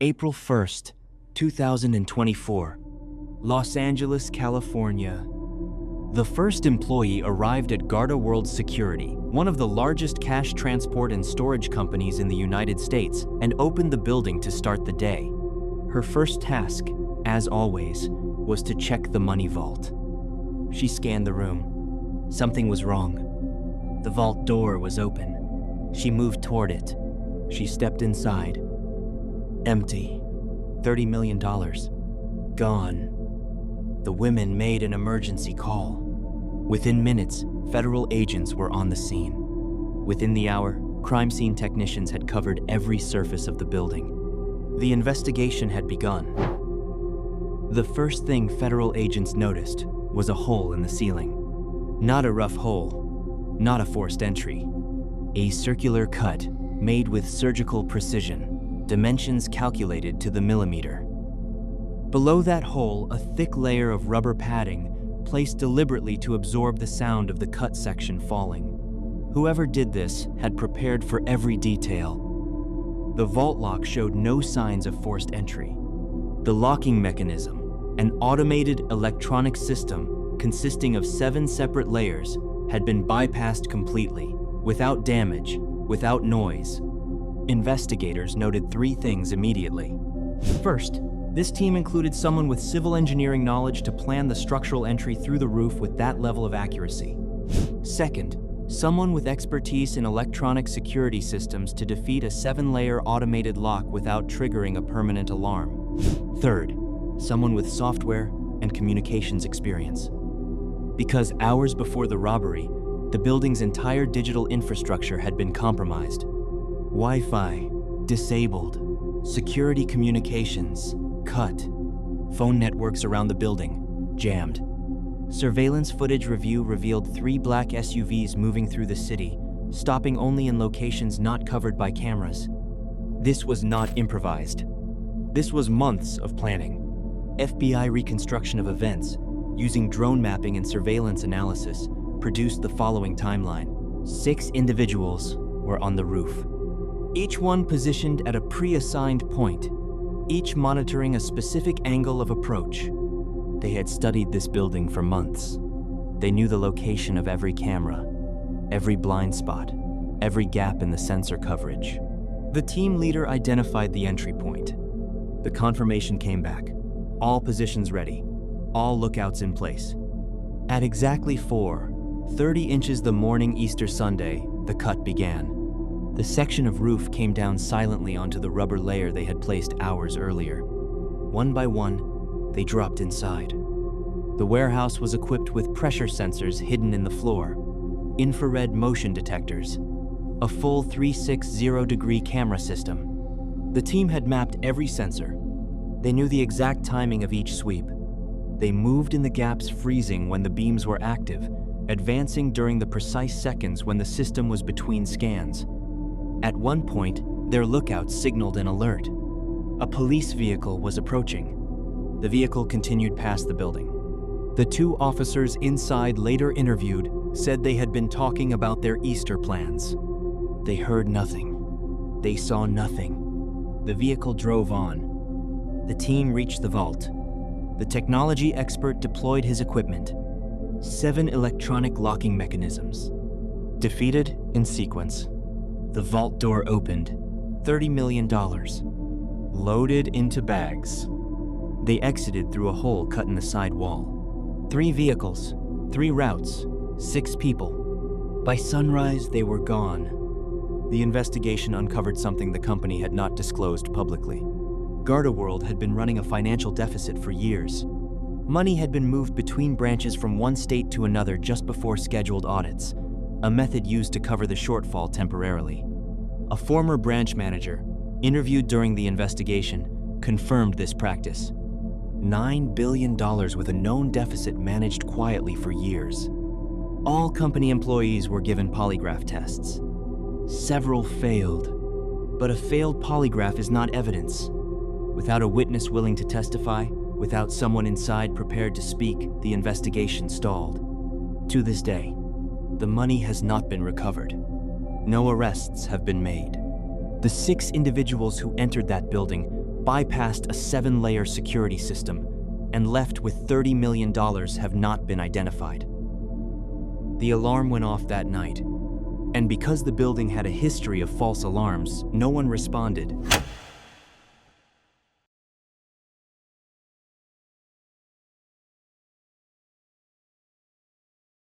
April 1st, 2024, Los Angeles, California. The first employee arrived at Garda World Security, one of the largest cash transport and storage companies in the United States, and opened the building to start the day. Her first task, as always, was to check the money vault. She scanned the room. Something was wrong. The vault door was open. She moved toward it. She stepped inside. Empty. $30 million. Gone. The women made an emergency call. Within minutes, federal agents were on the scene. Within the hour, crime scene technicians had covered every surface of the building. The investigation had begun. The first thing federal agents noticed was a hole in the ceiling. Not a rough hole, not a forced entry. A circular cut made with surgical precision, dimensions calculated to the millimeter. Below that hole, a thick layer of rubber padding placed deliberately to absorb the sound of the cut section falling. Whoever did this had prepared for every detail. The vault lock showed no signs of forced entry. The locking mechanism, an automated electronic system consisting of 7 separate layers, had been bypassed completely, without damage, without noise. Investigators noted 3 things immediately. First, this team included someone with civil engineering knowledge to plan the structural entry through the roof with that level of accuracy. Second, someone with expertise in electronic security systems to defeat a 7-layer automated lock without triggering a permanent alarm. Third, someone with software and communications experience. Because hours before the robbery, the building's entire digital infrastructure had been compromised. Wi-Fi, disabled. Security communications, cut. Phone networks around the building, jammed. Surveillance footage review revealed 3 black SUVs moving through the city, stopping only in locations not covered by cameras. This was not improvised. This was months of planning. FBI reconstruction of events, using drone mapping and surveillance analysis, produced the following timeline. 6 individuals were on the roof. Each one positioned at a pre-assigned point, each monitoring a specific angle of approach. They had studied this building for months. They knew the location of every camera, every blind spot, every gap in the sensor coverage. The team leader identified the entry point. The confirmation came back. All positions ready, all lookouts in place. At exactly 4:30 inches the morning Easter Sunday, the cut began. The section of roof came down silently onto the rubber layer they had placed hours earlier. One by one, they dropped inside. The warehouse was equipped with pressure sensors hidden in the floor, infrared motion detectors, a full 360-degree camera system. The team had mapped every sensor. They knew the exact timing of each sweep. They moved in the gaps, freezing when the beams were active, advancing during the precise seconds when the system was between scans. At one point, their lookouts signaled an alert. A police vehicle was approaching. The vehicle continued past the building. The 2 officers inside, later interviewed, said they had been talking about their Easter plans. They heard nothing. They saw nothing. The vehicle drove on. The team reached the vault. The technology expert deployed his equipment. 7 electronic locking mechanisms. Defeated in sequence. The vault door opened. $30 million. Loaded into bags. They exited through a hole cut in the side wall. 3 vehicles, 3 routes, 6 people. By sunrise, they were gone. The investigation uncovered something the company had not disclosed publicly. Garda World had been running a financial deficit for years. Money had been moved between branches from one state to another just before scheduled audits, a method used to cover the shortfall temporarily. A former branch manager, interviewed during the investigation, confirmed this practice. $9 billion with a known deficit managed quietly for years. All company employees were given polygraph tests. Several failed, but a failed polygraph is not evidence. Without a witness willing to testify, without someone inside prepared to speak, the investigation stalled. To this day, the money has not been recovered. No arrests have been made. The 6 individuals who entered that building bypassed a 7-layer security system, and left with $30 million have not been identified. The alarm went off that night, and because the building had a history of false alarms, no one responded.